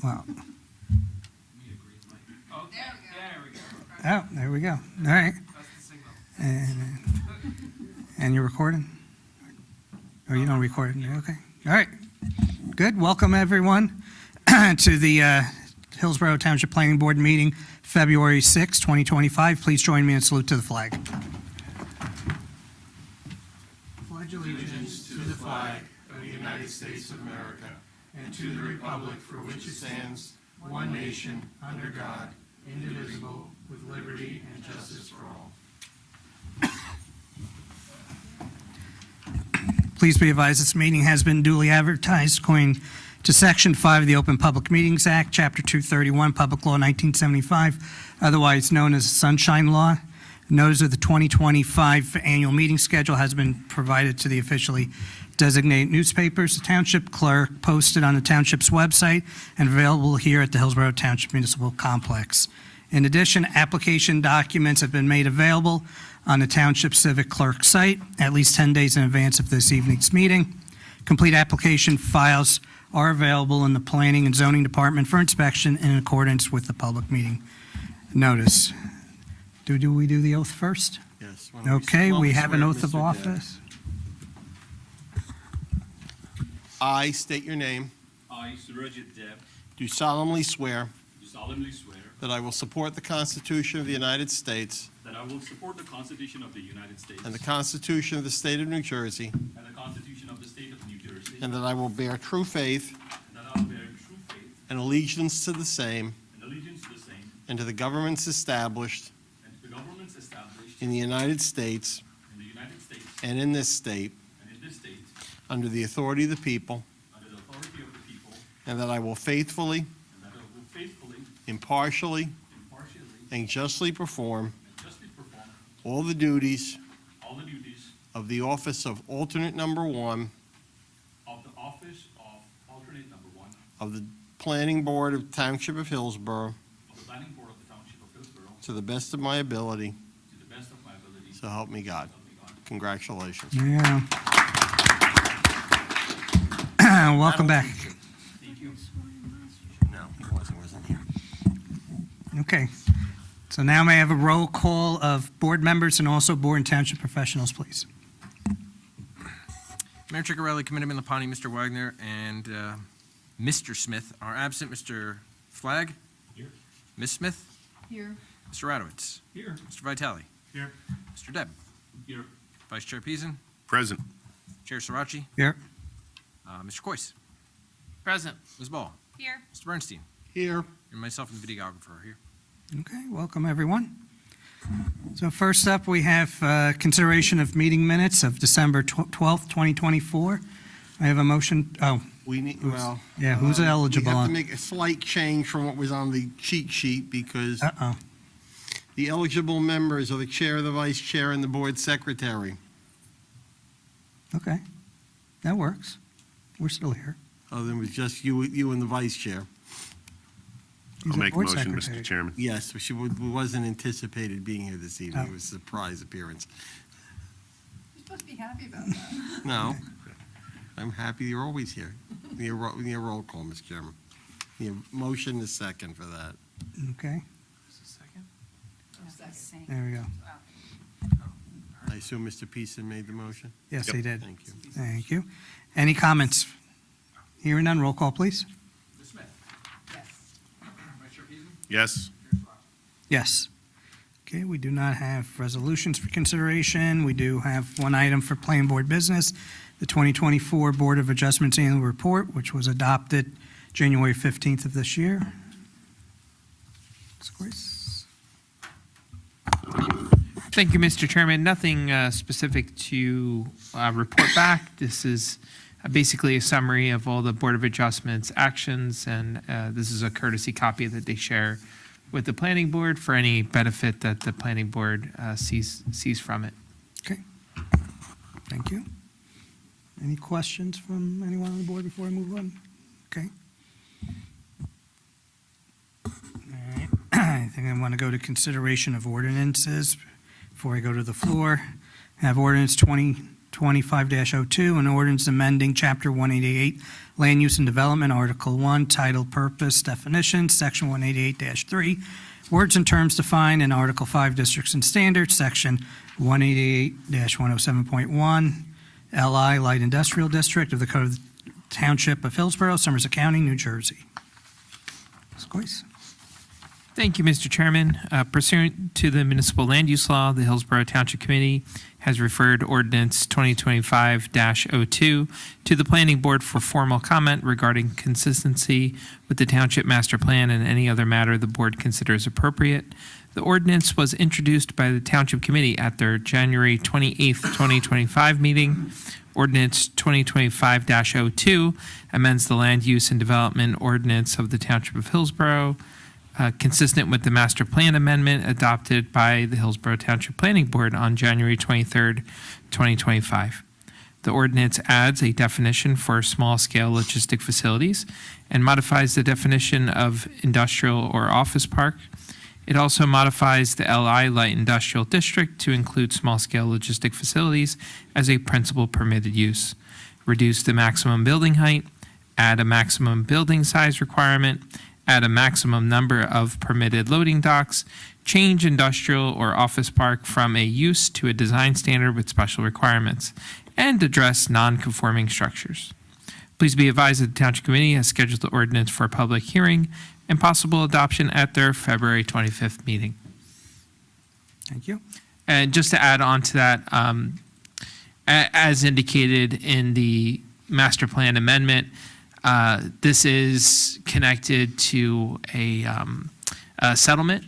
Well, Oh, there we go. oh, there we go. All right. That's the signal. And you're recording? Or you don't record it? Okay. All right. Good. Welcome, everyone, to the Hillsborough Township Planning Board meeting, February 6, 2025. Please join me in salute to the flag. Pledge allegiance to the flag of the United States of America and to the republic for which it stands, one nation, under God, indivisible, with liberty and justice for all. Please be advised this meeting has been duly advertised according to Section 5 of the Open Public Meetings Act, Chapter 231, Public Law 1975, otherwise known as the Sunshine Law. Notice of the 2025 annual meeting schedule has been provided to the officially designated newspapers. The Township Clerk posted on the Township's website and available here at the Hillsborough Township Municipal Complex. In addition, application documents have been made available on the Township Civic Clerk site at least 10 days in advance of this evening's meeting. Complete application files are available in the Planning and Zoning Department for inspection in accordance with the public meeting notice. Do we do the oath first? Yes. Okay, we have an swear oath of Mr. Deb? office. I state your name, I, Surajit Deb, do solemnly swear do solemnly swear that I will support the Constitution of the United States that I will support the Constitution of the United States and the Constitution of the State of New Jersey, and the Constitution of the State of New Jersey, and that I will bear true faith and that I will bear true faith and allegiance to the same and allegiance to the same and to the governments established and to the governments established in the United States in the United States and in this state and in this state under the authority of the people, under the authority of the people, and that I will faithfully, and that I will faithfully, impartially, impartially, and justly perform and justly perform all the duties all the duties of the office of alternate number one of the office of alternate number one of the Planning Board of Township of Hillsborough of the Planning Board of the Township of Hillsborough to the best of my ability, to the best of my ability, so help me God. help me God. Congratulations. Yeah. Welcome back. Thank you. No, he wasn't here. Okay. So now may I have a roll call of board members and also board and township professionals, please? Mayor Ciccarelli, Committeeman Lapani, Mr. Wagner, and Mr. Smith are absent. Mr. Flagg? Here. Ms. Smith? Here. Mr. Radowitz? Here. Mr. Vitale? Here. Mr. Deb? Here. Vice Chair Peason? Present. Chair Sirachi? Here. Mr. Kois? Present. Ms. Ball? Here. Mr. Bernstein? Here. And myself and the videographer are here. Okay, welcome, everyone. So first up, we have consideration of meeting minutes of December 12th, 2024. I have a motion, We need, well. yeah, who's eligible We have to on? make a slight change from what was on the cheat sheet because Uh-oh, the eligible members are the chair, the vice chair, and the board secretary. okay, that works. We're still here. Oh, then it was just you and the vice chair. He's I'll a make a board motion, secretary. Mr. Chairman. Yes, she wasn't anticipated being here this evening. Oh. It was a surprise appearance. You're supposed to be happy about that. No, I'm happy you're always here. Your roll call, Mr. Chairman. Your motion is second for that. Okay, Second. there we go. I assume Mr. Peason made the motion? Yes, Yep. he did. Thank you. Thank you. Any comments? Hearing none, roll call, please. Ms. Smith? Yes. Vice Chair Peason? Yes. Chair Sirachi? Yes. Okay, we do not have resolutions for consideration. We do have one item for planning board business, the 2024 Board of Adjustments Annual Report, which was adopted January 15th of this year. Ms. Joyce? Thank you, Mr. Chairman. Nothing specific to report back. This is basically a summary of all the Board of Adjustments actions, and this is a courtesy copy that they share with the Planning Board for any benefit that the Planning Board sees from it. Okay. Thank you. Any questions from anyone on the board before I move on? Okay. All right. I think I want to go to consideration of ordinances before I go to the floor. I have ordinance 20 25-02, an ordinance amending Chapter 188, Land Use and Development, Article 1, Title, Purpose, Definitions, Section 188-3, words and terms defined, in Article 5, Districts and Standards, Section 188-107.1, LI, Light Industrial District of the Code of the Township of Hillsborough, Somerset County, New Jersey. Ms. Coyce? Thank you, Mr. Chairman. Pursuant to the municipal land use law, the Hillsborough Township Committee has referred ordinance 2025-02 to the planning board for formal comment regarding consistency with the township master plan and any other matter the board considers appropriate. The ordinance was introduced by the Township Committee at their January 28th, 2025 meeting. Ordinance 2025-02 amends the land use and development ordinance of the Township of Hillsborough, consistent with the master plan amendment adopted by the Hillsborough Township Planning Board on January 23rd, 2025. The ordinance adds a definition for small-scale logistic facilities and modifies the definition of industrial or office park. It also modifies the LI Light Industrial District to include small-scale logistic facilities as a principal permitted use, reduce the maximum building height, add a maximum building size requirement, add a maximum number of permitted loading docks, change industrial or office park from a use to a design standard with special requirements, and address non-conforming structures. Please be advised that the Township Committee has scheduled the ordinance for a public hearing and possible adoption at their February 25th meeting. Thank you. And just to add on to that, as indicated in the master plan amendment, this is connected to a settlement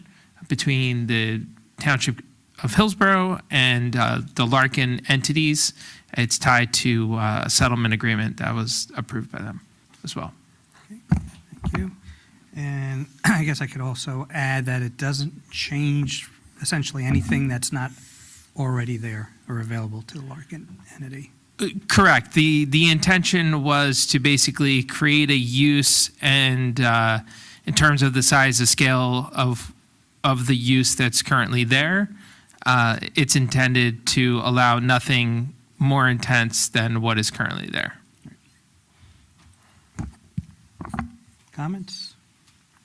between the Township of Hillsborough and the Larkin entities. It's tied to a settlement agreement that was approved by them as well. Thank you. And I guess I could also add that it doesn't change essentially anything that's not already there or available to the Larkin entity. Correct. The intention was to basically create a use and in terms of the size and scale of the use that's currently there, it's intended to allow nothing more intense than what is currently there. Comments?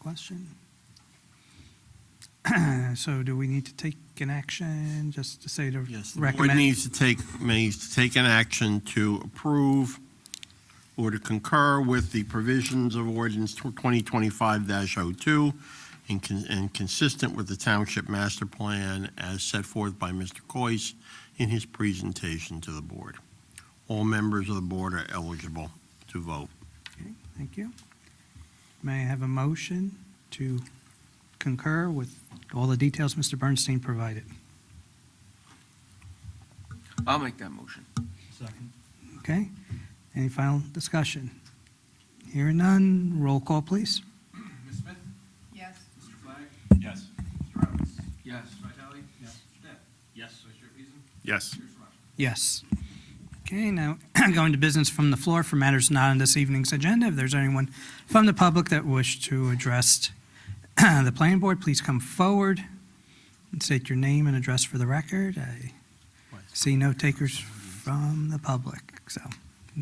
Question? So do we need to take an action just to say to Yes, the board recommend? needs to take an action to approve or to concur with the provisions of ordinance 2025-02 and consistent with the township master plan as set forth by Mr. Coyce in his presentation to the board. All members of the board are eligible to vote. Okay, thank you. May I have a motion to concur with all the details Mr. Bernstein provided? I'll make that motion. Okay, any final discussion? Hearing none, roll call, please. Ms. Smith? Yes. Mr. Flagg? Yes. Mr. Roberts? Yes. Mr. Vitale? Yes. Mr. Depp? Yes. Vice Chair Beason? Yes. Chair Schwartz? Yes. Okay, now going to business from the floor for matters not on this evening's agenda. If there's anyone from the public that wish to address the planning board, please come forward and state your name and address for the record. I see no takers from the public, so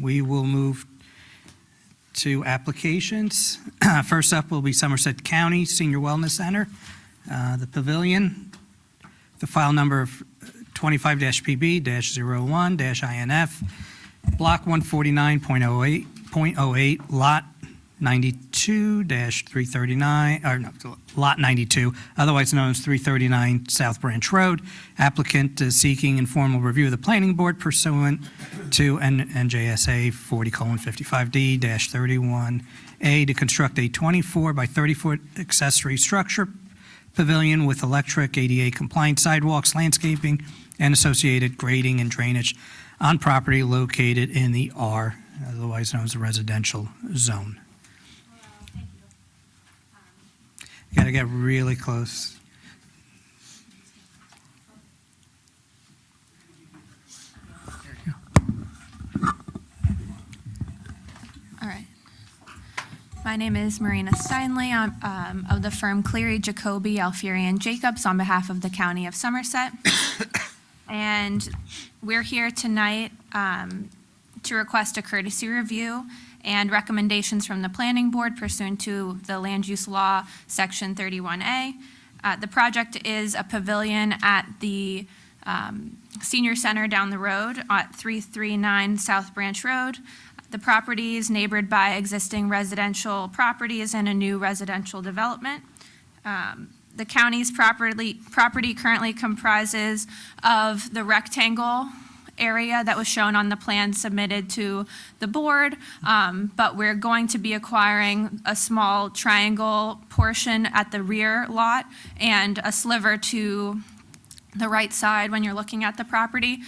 we will move to applications. First up will be Somerset County Senior Wellness Center, the Pavilion, the file number of 25-PB-01-INF, Block 149.08, Lot 92-339, or no, Lot 92, otherwise known as 339 South Branch Road. Applicant is seeking informal review of the planning board pursuant to NJSA 40:55D-31A to construct a 24 by 30-foot accessory structure pavilion with electric, ADA compliant sidewalks, landscaping, and associated grading and drainage on property located in the R, otherwise known as the residential zone. You gotta get really close. All right. My name is Marina Steinley. I'm of the firm Cleary, Jacoby, Alfieri, and Jacobs on behalf of the County of Somerset. And we're here tonight to request a courtesy review and recommendations from the planning board pursuant to the land use law, section 31A. The project is a pavilion at the senior center down the road at 339 South Branch Road. The property is neighbored by existing residential properties and a new residential development. The county's property currently comprises of the rectangle area that was shown on the plan submitted to the board, but we're going to be acquiring a small triangle portion at the rear lot and a sliver to the right side when you're looking at the property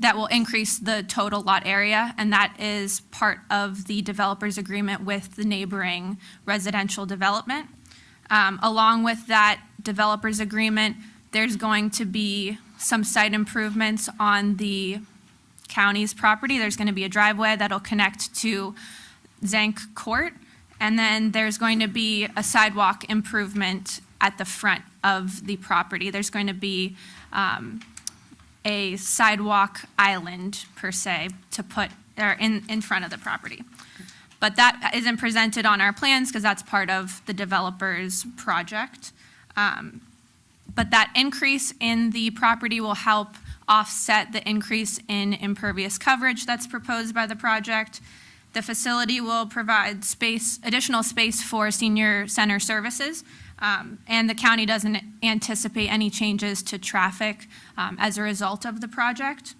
that will increase the total lot area, and that is part of the developer's agreement with the neighboring residential development. Along with that developer's agreement, there's going to be some site improvements on the county's property. There's going to be a driveway that'll connect to Zank Court, and then there's going to be a sidewalk improvement at the front of the property. There's going to be a sidewalk island, per se, to put in front of the property. But that isn't presented on our plans because that's part of the developer's project. But that increase in the property will help offset the increase in impervious coverage that's proposed by the project. The facility will provide additional space for senior center services, and the county doesn't anticipate any changes to traffic as a result of the project.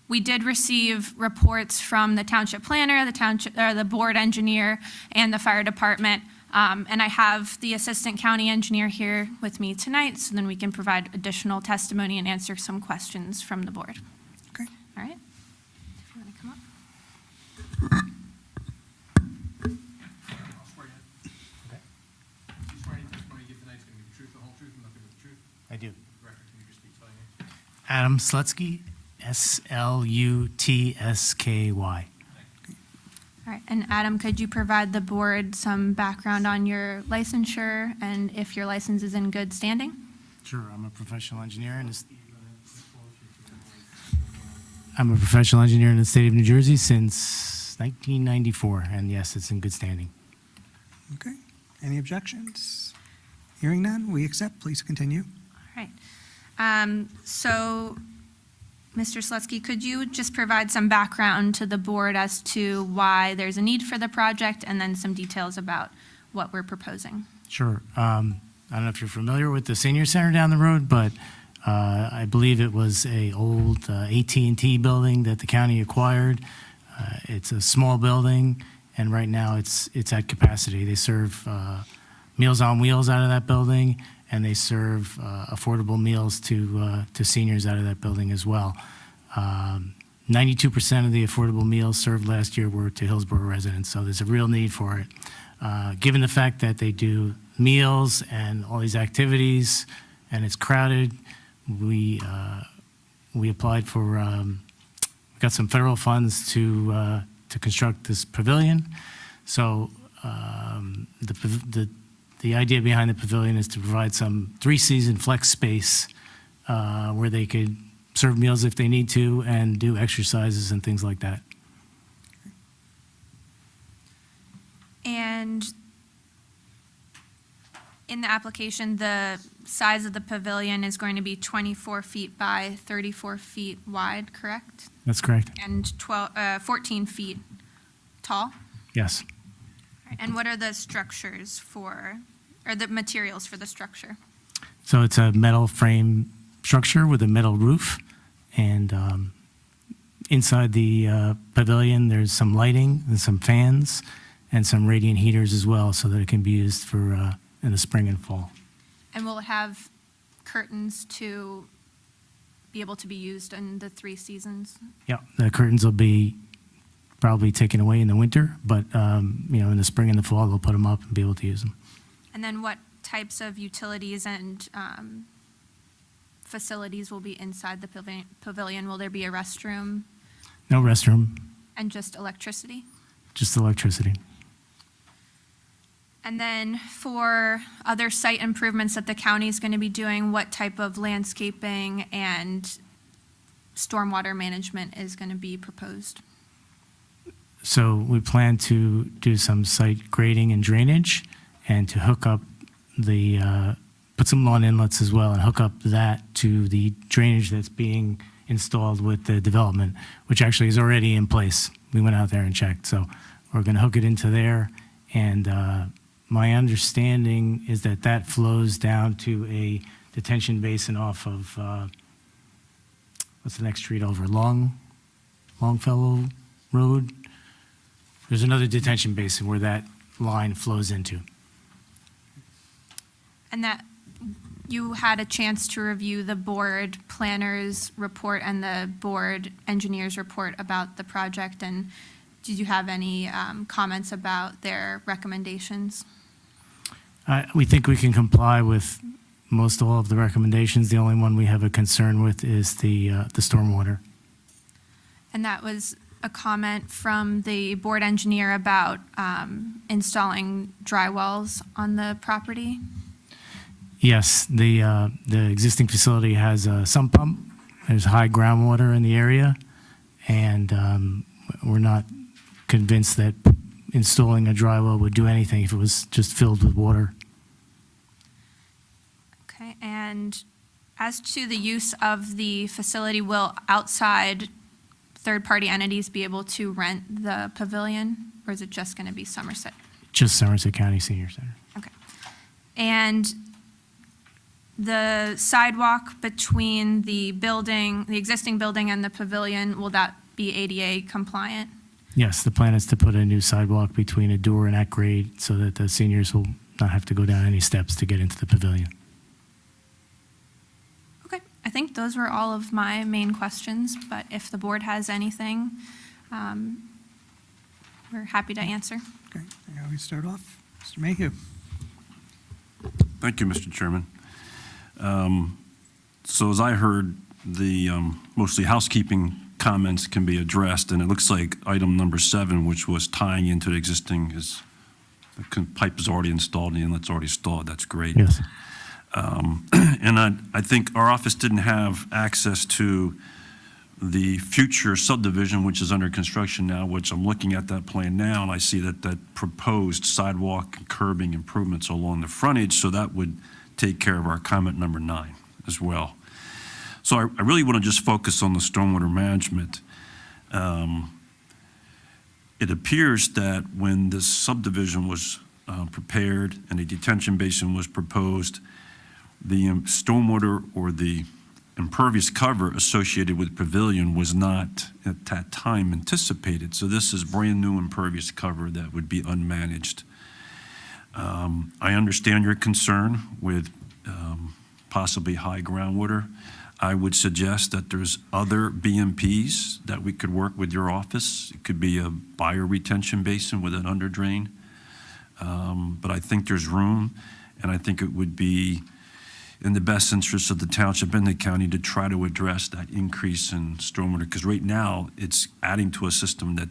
We did receive reports from the township planner, the board engineer, and the fire department. And I have the assistant county engineer here with me tonight, so then we can provide additional testimony and answer some questions from the board. Okay. All right? If you want to come up. I'll swear you in. Okay. You swear any testimony you give tonight is going to be the truth, the whole truth, and nothing but the truth? I do. Record, can you just speak spelling name? Adam Slutsky, Slutsky. All right, and Adam, could you provide the board some background on your licensure and if your license is in good standing? Sure, I'm a professional engineer in the state of New Jersey since 1994, and yes, it's in good standing. Okay. Any objections? Hearing none, we accept. Please continue. All right. So, Mr. Slutsky, could you just provide some background to the board as to why there's a need for the project and then some details about what we're proposing? Sure. I don't know if you're familiar with the senior center down the road, but I believe it was a old AT&T building that the county acquired. It's a small building, and right now it's at capacity. They serve Meals on Wheels out of that building, and they serve affordable meals to seniors out of that building as well. 92% of the affordable meals served last year were to Hillsborough residents, so there's a real need for it. Given the fact that they do meals and all these activities, and it's crowded, we applied for, got some federal funds to construct this pavilion. So the idea behind the pavilion is to provide some three-season flex space where they could serve meals if they need to and do exercises and things like that. And in the application, the size of the pavilion is going to be 24 feet by 34 feet wide, correct? That's correct. And 14 feet tall? Yes. And what are the structures or the materials for the structure? So it's a metal frame structure with a metal roof, and inside the pavilion, there's some lighting and some fans and some radiant heaters as well, so that it can be used for in the spring and fall. And will it have curtains to be able to be used in the 3 seasons? Yeah, the curtains will be probably taken away in the winter, but in the spring and the fall, they'll put them up and be able to use them. And then what types of utilities and facilities will be inside the pavilion? Will there be a restroom No restroom, and just electricity? just electricity. And then for other site improvements that the county is going to be doing, what type of landscaping and stormwater management is going to be proposed? So we plan to do some site grading and drainage and to hook up put some lawn inlets as well and hook up that to the drainage that's being installed with the development, which actually is already in place. We went out there and checked. So we're going to hook it into there. And my understanding is that that flows down to a detention basin off of, what's the next street over? Longfellow Road? There's another detention basin where that line flows into. And that you had a chance to review the board planner's report and the board engineer's report about the project, and did you have any comments about their recommendations? We think we can comply with most all of the recommendations. The only one we have a concern with is the stormwater. And that was a comment from the board engineer about installing dry wells on the property? Yes, the existing facility has a sump pump. There's high groundwater in the area, and we're not convinced that installing a dry well would do anything if it was just filled with water. Okay, and as to the use of the facility, will outside third-party entities be able to rent the pavilion, or is it just going to be Somerset? Just Somerset County Senior Center. Okay. And the sidewalk between the building, the existing building and the pavilion, will that be ADA compliant? Yes, the plan is to put a new sidewalk between a door and at grade so that the seniors will not have to go down any steps to get into the pavilion. Okay, I think those were all of my main questions, but if the board has anything, we're happy to answer. Okay, now we start off. Mr. Mayhew. Thank you, Mr. Chairman. So as I heard, the mostly housekeeping comments can be addressed, and it looks like item number 7, which was tying into the existing, the pipe is already installed and the inlet's already installed. That's great. Yes. And I think our office didn't have access to the future subdivision, which is under construction now, which I'm looking at that plan now, and I see that proposed sidewalk and curbing improvements along the frontage, so that would take care of our comment number 9 as well. So I really want to just focus on the stormwater management. It appears that when this subdivision was prepared and a detention basin was proposed, the stormwater or the impervious cover associated with pavilion was not at that time anticipated. So this is brand new impervious cover that would be unmanaged. I understand your concern with possibly high groundwater. I would suggest that there's other BMPs that we could work with your office. It could be a bioretention basin with an under drain. But I think there's room, and I think it would be in the best interest of the township and the county to try to address that increase in stormwater, because right now it's adding to a system that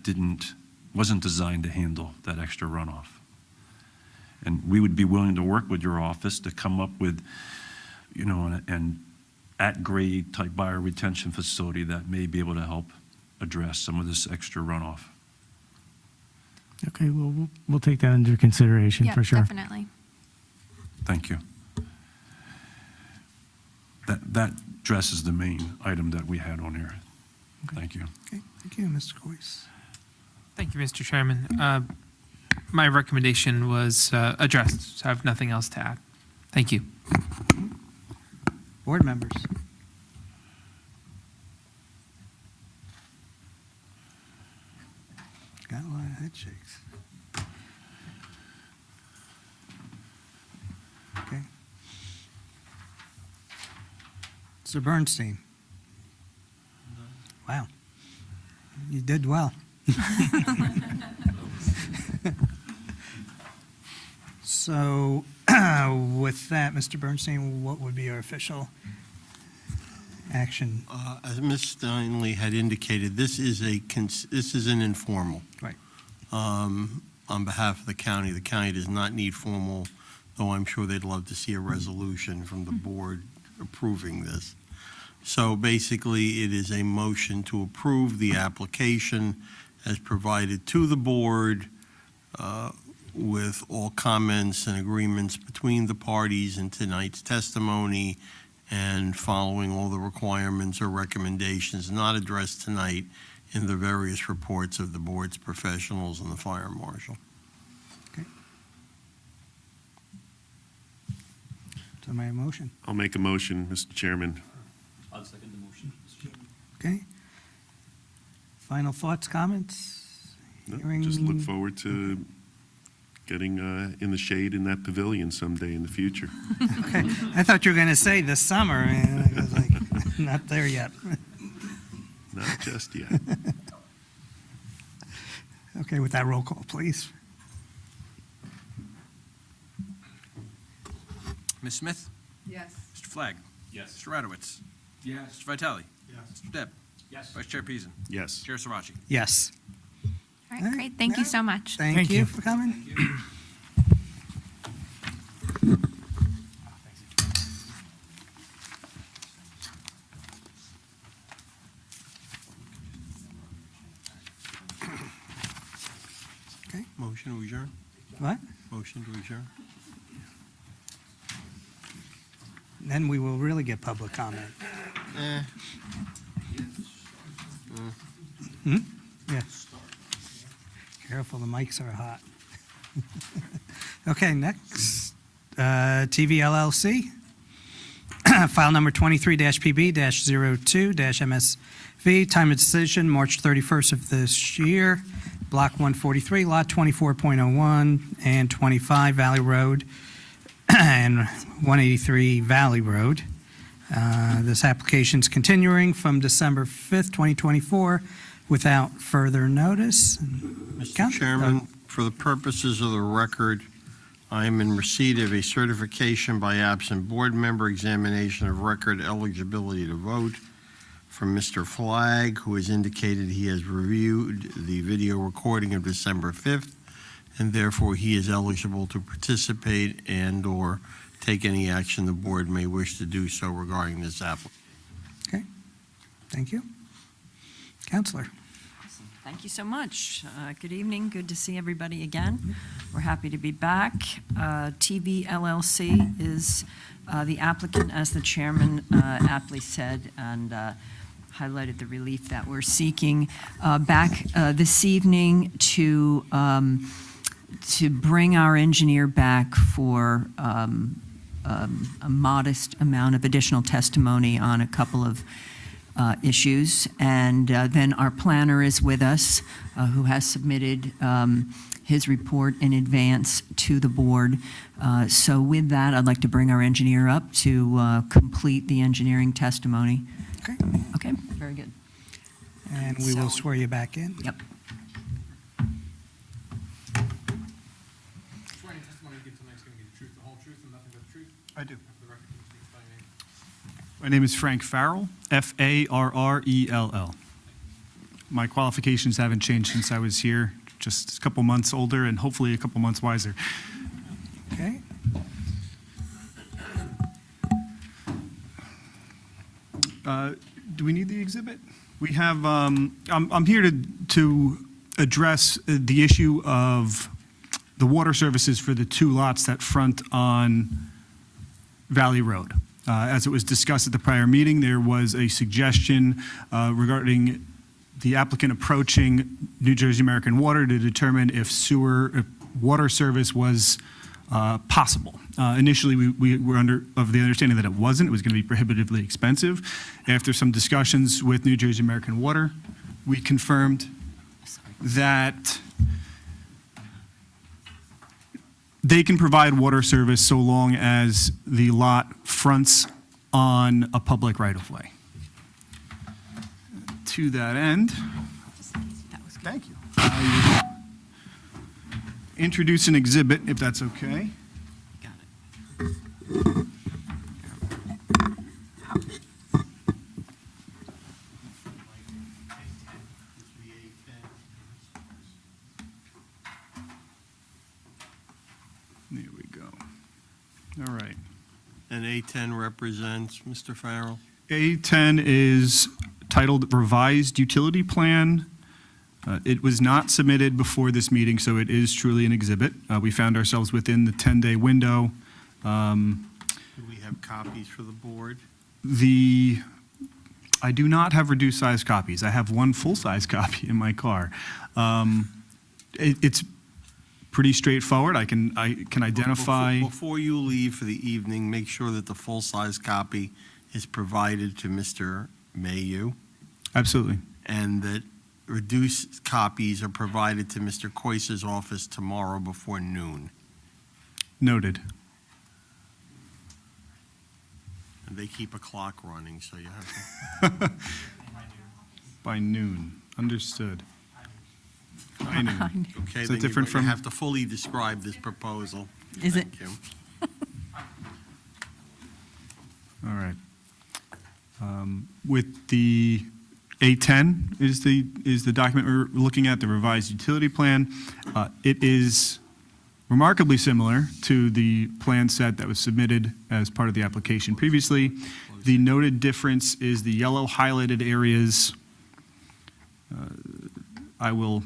wasn't designed to handle that extra runoff. And we would be willing to work with your office to come up with, an at-grade type bioretention facility that may be able to help address some of this extra runoff. Okay, well, we'll take that under consideration for sure. Definitely. Thank you. That addresses the main item that we had on here. Thank you. Okay, thank you, Mr. Coyce. Thank you, Mr. Chairman. My recommendation was addressed, so I have nothing else to add. Thank you. Board members. Got a lot of head shakes. Okay. Mr. Bernstein. Wow. You did well. So with that, Mr. Bernstein, what would be our official action? As Ms. Steinle had indicated, this is an informal. Right. On behalf of the county does not need formal, though I'm sure they'd love to see a resolution from the board approving this. So basically, it is a motion to approve the application as provided to the board with all comments and agreements between the parties in tonight's testimony and following all the requirements or recommendations not addressed tonight in the various reports of the board's professionals and the fire marshal. So my motion, I'll make a motion, Mr. Chairman. I'll second the motion, Mr. Chairman. okay? Final thoughts, comments? No, Hearing- Just look forward to getting in the shade in that pavilion someday in the future. Okay, I thought you were going to say this summer, and I was like, not there yet. Not just yet. Okay, with that roll call, please. Ms. Smith? Yes. Mr. Flagg? Yes. Mr. Radowitz? Yes. Mr. Vitale? Yes. Mr. Deb? Yes. Vice Chair Peason? Yes. Chair Sarachi? Yes. All right, great. Thank you so much. Thank Thank you you. for coming. Okay, Motion to adjourn? what? Motion to adjourn? Then we will really get public comment. Yes. Careful, the mics are hot. Okay, next, TV LLC. File number 23-PB-02-MSV, time of decision, March 31st of this year, Block 143, Lot 24.01 and 25 Valley Road, and 183 Valley Road. This application's continuing from December 5th, 2024, without further notice. Mr. Chairman, for the purposes of the record, I am in receipt of a certification by absent board member, examination of record eligibility to vote from Mr. Flagg, who has indicated he has reviewed the video recording of December 5th, and therefore he is eligible to participate and/or take any action the board may wish to do so regarding this application. Thank you. Counselor. Thank you so much. Good evening. Good to see everybody again. We're happy to be back. TV LLC is the applicant, as the chairman aptly said, and highlighted the relief that we're seeking. Back this evening to bring our engineer back for a modest amount of additional testimony on a couple of issues. And then our planner is with us, who has submitted his report in advance to the board. So with that, I'd like to bring our engineer up to complete the engineering testimony. Okay. Okay, very good. And we will So- swear you back in. Yep. Swearing testimony you give tonight is going to be the truth, the whole truth, and nothing but the truth? I do. For the record, please spell your name. My name is Frank Farrell, Farrell. My qualifications haven't changed since I was here, just a couple months older and hopefully a couple months wiser. Okay. Do we need the exhibit? We have, I'm here to address the issue of the water services for the two lots that front on Valley Road. As it was discussed at the prior meeting, there was a suggestion regarding the applicant approaching New Jersey American Water to determine if water service was possible. Initially, we were of the understanding that it wasn't. It was going to be prohibitively expensive. After some discussions with New Jersey American Water, we confirmed that they can provide water service so long as the lot fronts on a public right-of-way. To that end, thank you. I will introduce an exhibit, if that's okay. Got it. There we go. All right. And A10 represents Mr. Farrell? A10 is titled Revised Utility Plan. It was not submitted before this meeting, so it is truly an exhibit. We found ourselves within the 10-day window. Do we have copies for the board? I do not have reduced size copies. I have one full-size copy in my car. It's pretty straightforward. I can identify. Before you leave for the evening, make sure that the full-size copy is provided to Mr. Mayu, Absolutely. and that reduced copies are provided to Mr. Coyce's office tomorrow before noon. Noted. And they keep a clock running, so you have to. By noon. Understood. By noon. Okay, Is that then you're different going from- to have to fully describe this proposal. Is it? Thank you. All right. With the A10 is the document we're looking at, the revised utility plan. It is remarkably similar to the plan set that was submitted as part of the application previously. The noted difference is the yellow highlighted areas. I will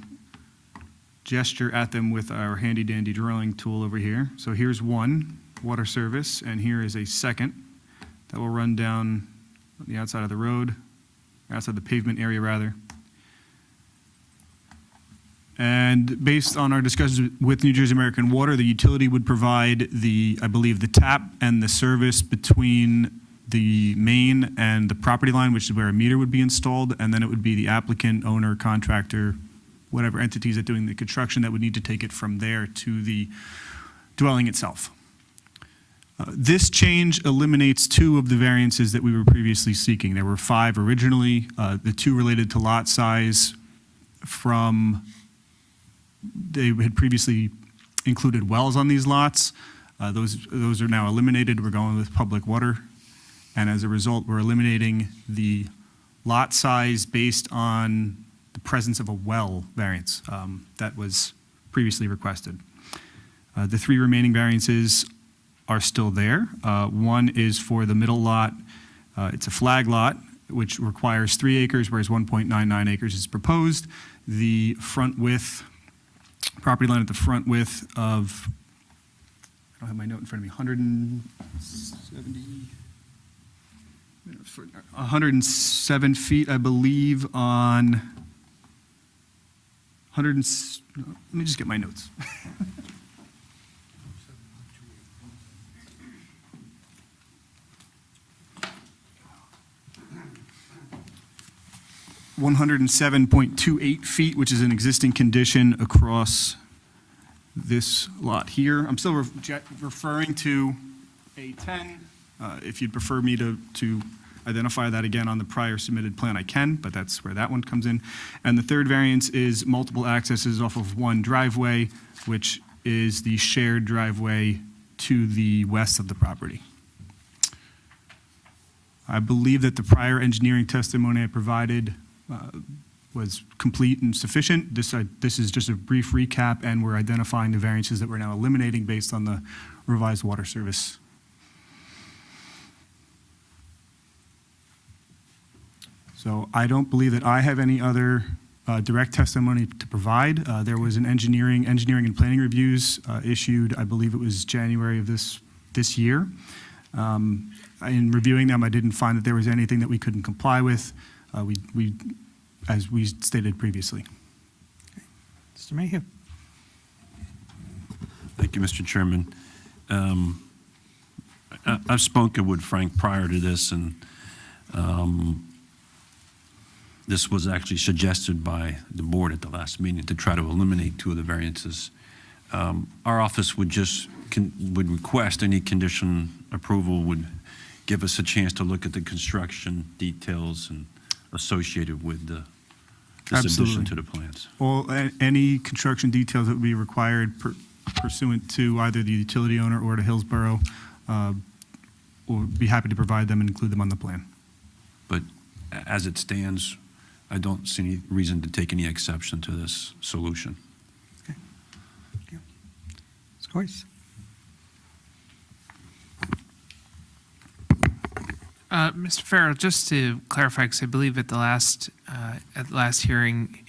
gesture at them with our handy dandy drawing tool over here. So here's one, water service, and here is a second that will run down the outside of the road, outside the pavement area rather. And based on our discussions with New Jersey American Water, the utility would provide I believe, the tap and the service between the main and the property line, which is where a meter would be installed, and then it would be the applicant, owner, contractor, whatever entities that doing the construction that would need to take it from there to the dwelling itself. This change eliminates 2 of the variances that we were previously seeking. There were 5 originally, the 2 related to lot size they had previously included wells on these lots. Those are now eliminated. We're going with public water. And as a result, we're eliminating the lot size based on the presence of a well variance that was previously requested. The 3 remaining variances are still there. One is for the middle lot. It's a flag lot, which requires 3 acres, whereas 1.99 acres is proposed. The front width, property line at the front width of, I don't have my note in front of me, 107 feet, I believe, on 100 and, let me just get my notes. 107.28 feet, which is an existing condition across this lot here. I'm still referring to A10. If you'd prefer me to identify that again on the prior submitted plan, I can, but that's where that one comes in. And the third variance is multiple accesses off of one driveway, which is the shared driveway to the west of the property. I believe that the prior engineering testimony I provided was complete and sufficient. This is just a brief recap, and we're identifying the variances that we're now eliminating based on the revised water service. So I don't believe that I have any other direct testimony to provide. There was an engineering and planning reviews issued, I believe it was January of this year. In reviewing them, I didn't find that there was anything that we couldn't comply with. As we stated previously. Mr. Mayhew. Thank you, Mr. Chairman. I've spoken with Frank prior to this, and this was actually suggested by the board at the last meeting to try to eliminate 2 of the variances. Our office would request any condition approval would give us a chance to look at the construction details and associated with this addition to the plans. Well, any construction details that would be required pursuant to either the utility owner or to Hillsborough, we'll be happy to provide them and include them on the plan. But as it stands, I don't see any reason to take any exception to this solution. Okay. Thank you. Ms. Coyce. Mr. Farrell, just to clarify, because I believe at the last hearing,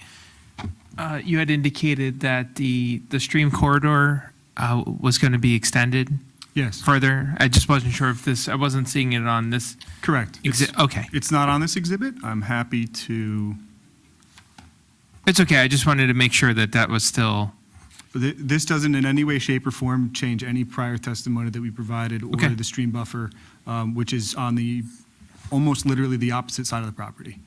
you had indicated that the stream corridor was going to be extended Yes, further. I just wasn't sure if this, I wasn't seeing it on this correct. exhibit. Okay, It's not on this exhibit. I'm happy to, it's okay. I just wanted to make sure that that was still, this doesn't in any way, shape, or form change any prior testimony that we provided or Okay. the stream buffer, which is on the, almost literally the opposite side of the property.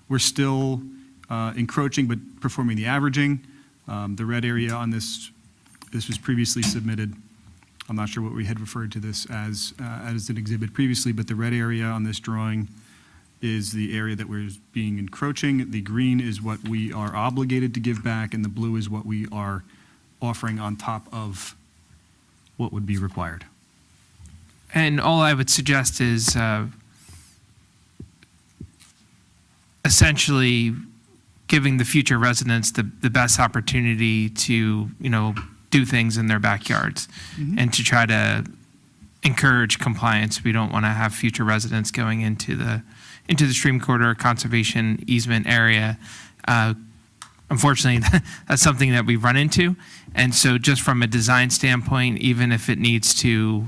We're still encroaching but performing the averaging. The red area on this was previously submitted. I'm not sure what we had referred to this as an exhibit previously, but the red area on this drawing is the area that we're being encroaching. The green is what we are obligated to give back, and the blue is what we are offering on top of what would be required. and all I would suggest is essentially giving the future residents the best opportunity to, do things in their backyards and to try to encourage compliance. We don't want to have future residents going into the stream corridor conservation easement area. Unfortunately, that's something that we run into. And so just from a design standpoint, even if it needs to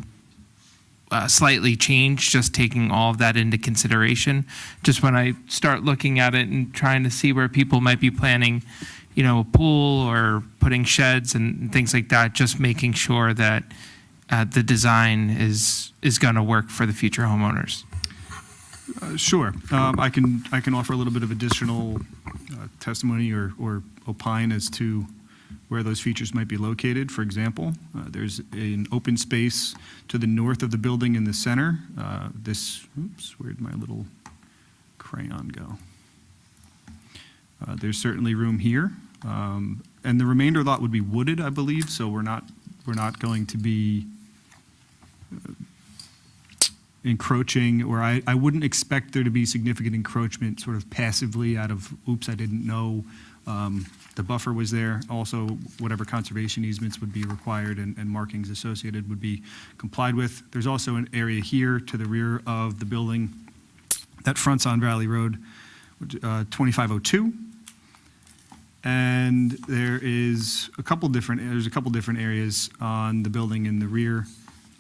slightly change, just taking all of that into consideration, just when I start looking at it and trying to see where people might be planning, a pool or putting sheds and things like that, just making sure that the design is going to work for the future homeowners. Sure. I can offer a little bit of additional testimony or opine as to where those features might be located. For example, there's an open space to the north of the building in the center. Where'd my little crayon go? There's certainly room here. And the remainder lot would be wooded, I believe, so we're not going to be encroaching, or I wouldn't expect there to be significant encroachment sort of passively out of, oops, I didn't know the buffer was there. Also, whatever conservation easements would be required and markings associated would be complied with. There's also an area here to the rear of the building that fronts on Valley Road, 2502. And there's a couple different areas on the building in the rear.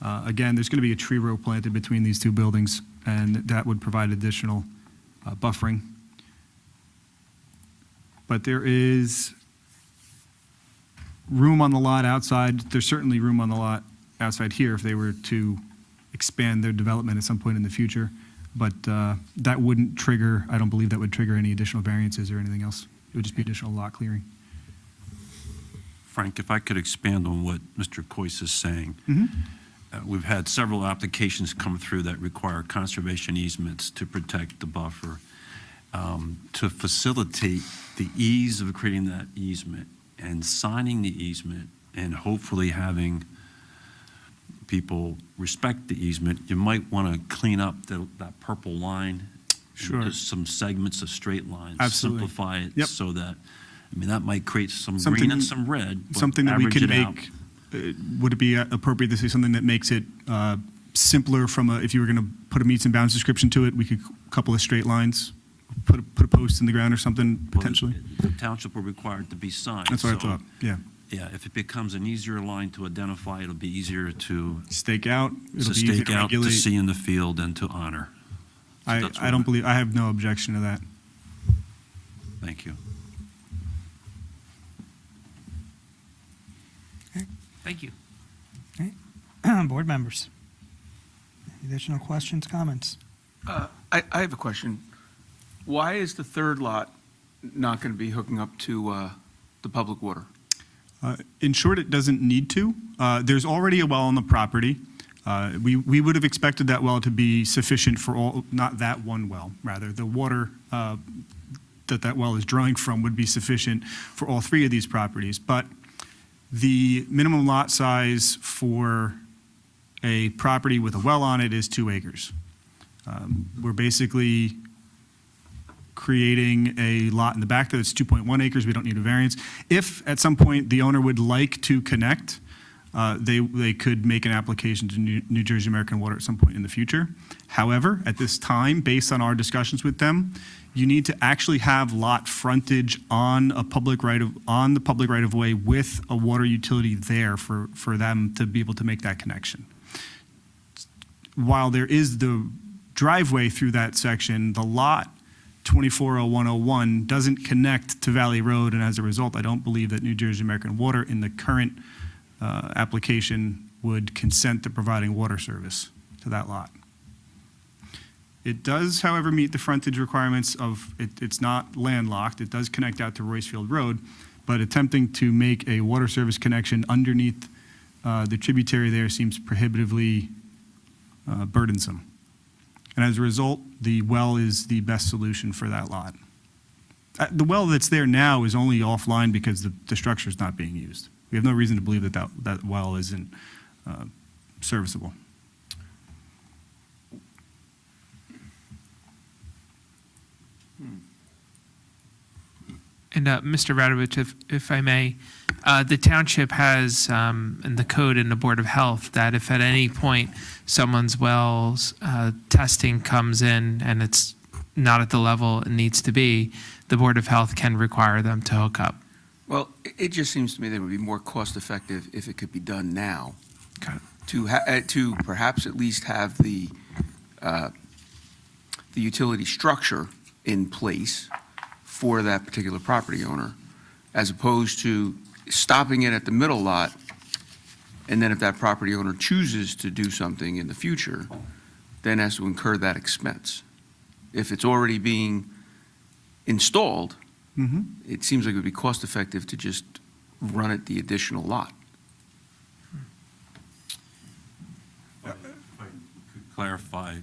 Again, there's going to be a tree row planted between these two buildings, and that would provide additional buffering. But there is room on the lot outside. There's certainly room on the lot outside here if they were to expand their development at some point in the future. But that wouldn't trigger, I don't believe that would trigger any additional variances or anything else. It would just be additional lot clearing. Frank, if I could expand on what Mr. Coyce is saying. We've had several applications come through that require conservation easements to protect the buffer. To facilitate the ease of creating that easement and signing the easement and hopefully having people respect the easement, you might want to clean up that purple line. Sure. Just some segments of straight lines. Absolutely. Simplify it Yep. so that, that might create some Something- green and some red, but Something that we average can it out. make, would it be appropriate to say something that makes it simpler if you were going to put a meets and bounds description to it, we could couple of straight lines, put a post in the ground or something potentially? Well, the township will require it to be signed. That's what I so, thought, yeah. Yeah, if it becomes an easier line to identify, it'll be easier to Stake out, it'll be easy stake to out, to regulate. see in the field, and to honor. So that's I what don't believe, I have no objection to that. Thank you. Thank you. Board members? Additional questions, comments? I have a question. Why is the third lot not going to be hooking up to the public water? In short, it doesn't need to. There's already a well on the property. We would have expected that well to be sufficient for all, not that one well, rather, the water that well is drawing from would be sufficient for all three of these properties. But the minimum lot size for a property with a well on it is 2 acres. We're basically creating a lot in the back that's 2.1 acres. We don't need a variance. If at some point the owner would like to connect, they could make an application to New Jersey American Water at some point in the future. However, at this time, based on our discussions with them, you need to actually have lot frontage on the public right of way with a water utility there for them to be able to make that connection. While there is the driveway through that section, the lot 240101 doesn't connect to Valley Road, and as a result, I don't believe that New Jersey American Water in the current application would consent to providing water service to that lot. It does, however, meet the frontage requirements of, it's not landlocked, it does connect out to Roycefield Road, but attempting to make a water service connection underneath the tributary there seems prohibitively burdensome. And as a result, the well is the best solution for that lot. The well that's there now is only offline because the structure is not being used. We have no reason to believe that well isn't serviceable. And Mr. Radovich, if I may, the township has in the code and the Board of Health that if at any point someone's well's testing comes in and it's not at the level it needs to be, the Board of Health can require them to hook up. Well, it just seems to me that it would be more cost-effective if it could be done now. Got it. To perhaps at least have the utility structure in place for that particular property owner, as opposed to stopping it at the middle lot, and then if that property owner chooses to do something in the future, then has to incur that expense. If it's already being installed, it seems like it would be cost-effective to just run it the additional lot. If I could clarify,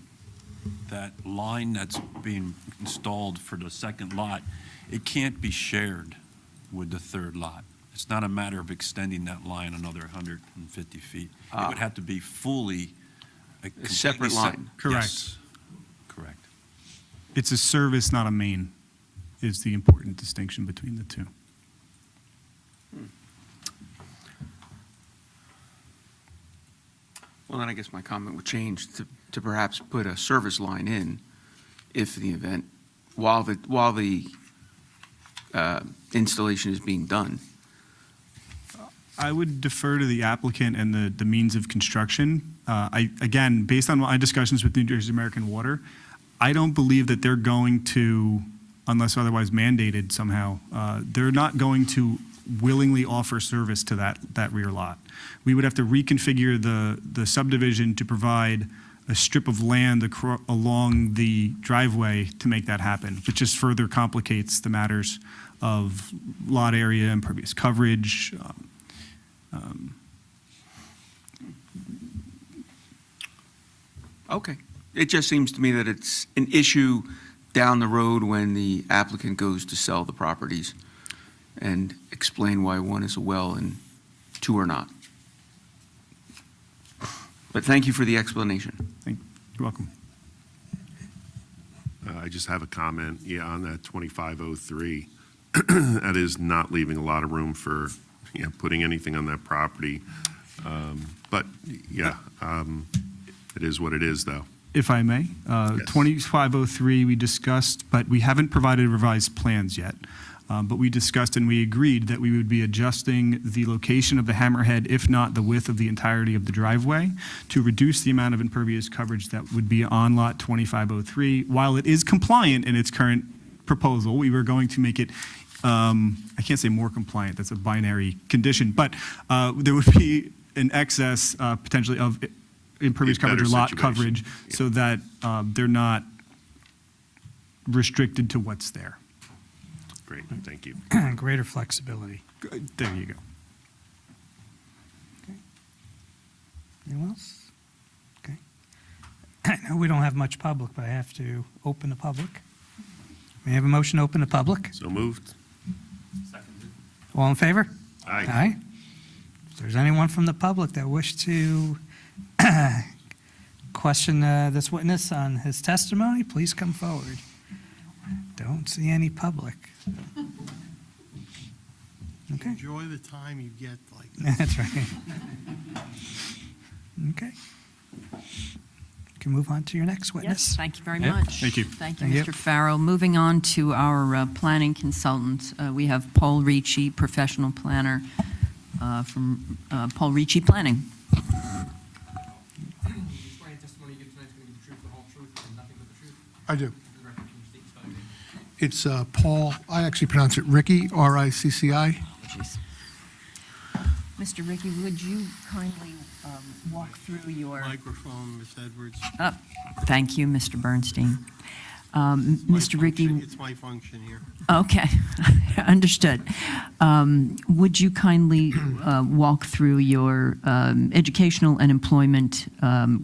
that line that's being installed for the second lot, it can't be shared with the third lot. It's not a matter of extending that line another 150 feet. It would have to be fully. A separate line. Correct. Yes. Correct. It's a service, not a main, is the important distinction between the two. Well, then I guess my comment would change to perhaps put a service line in if the event, while the installation is being done. I would defer to the applicant and the means of construction. Again, based on my discussions with New Jersey American Water, I don't believe that they're going to, unless otherwise mandated somehow, they're not going to willingly offer service to that rear lot. We would have to reconfigure the subdivision to provide a strip of land along the driveway to make that happen, which just further complicates the matters of lot area, impervious coverage. Okay. It just seems to me that it's an issue down the road when the applicant goes to sell the properties and explain why one is a well and two are not. But thank you for the explanation. You're welcome. I just have a comment, on that 2503. That is not leaving a lot of room for, putting anything on that property. But, it is what it is, though. If I may, Yes. 2503 we discussed, but we haven't provided revised plans yet. But we discussed and we agreed that we would be adjusting the location of the hammerhead, if not the width of the entirety of the driveway, to reduce the amount of impervious coverage that would be on lot 2503. While it is compliant in its current proposal, we were going to make it, I can't say more compliant, that's a binary condition, but there would be an excess potentially of impervious coverage or Better lot situation. coverage so that they're not restricted to what's there. Great, thank you. Greater flexibility. There you go. Anyone else? Okay. I know we don't have much public, but I have to open the public. May I have a motion to open the public? So moved. All in favor? Aye. Aye. If there's anyone from the public that wish to question this witness on his testimony, please come forward. Don't see any public. Okay, Enjoy the time you get like that's right. Okay. Can move on to your next Yes, witness. thank you very Yeah, much. thank you. Thank you, Thank you. Mr. Farrell. Moving on to our planning consultant, we have Paul Ricci, professional planner from Paul Ricci Planning. I do. It's Paul, I actually pronounce it Ricky, R-I-C-C-I. Mr. Ricci, would you kindly walk through your... Microphone, Ms. Edwards. Thank you, Mr. Bernstein. Mr. Ricci, It's my function here. okay, understood. Would you kindly walk through your educational and employment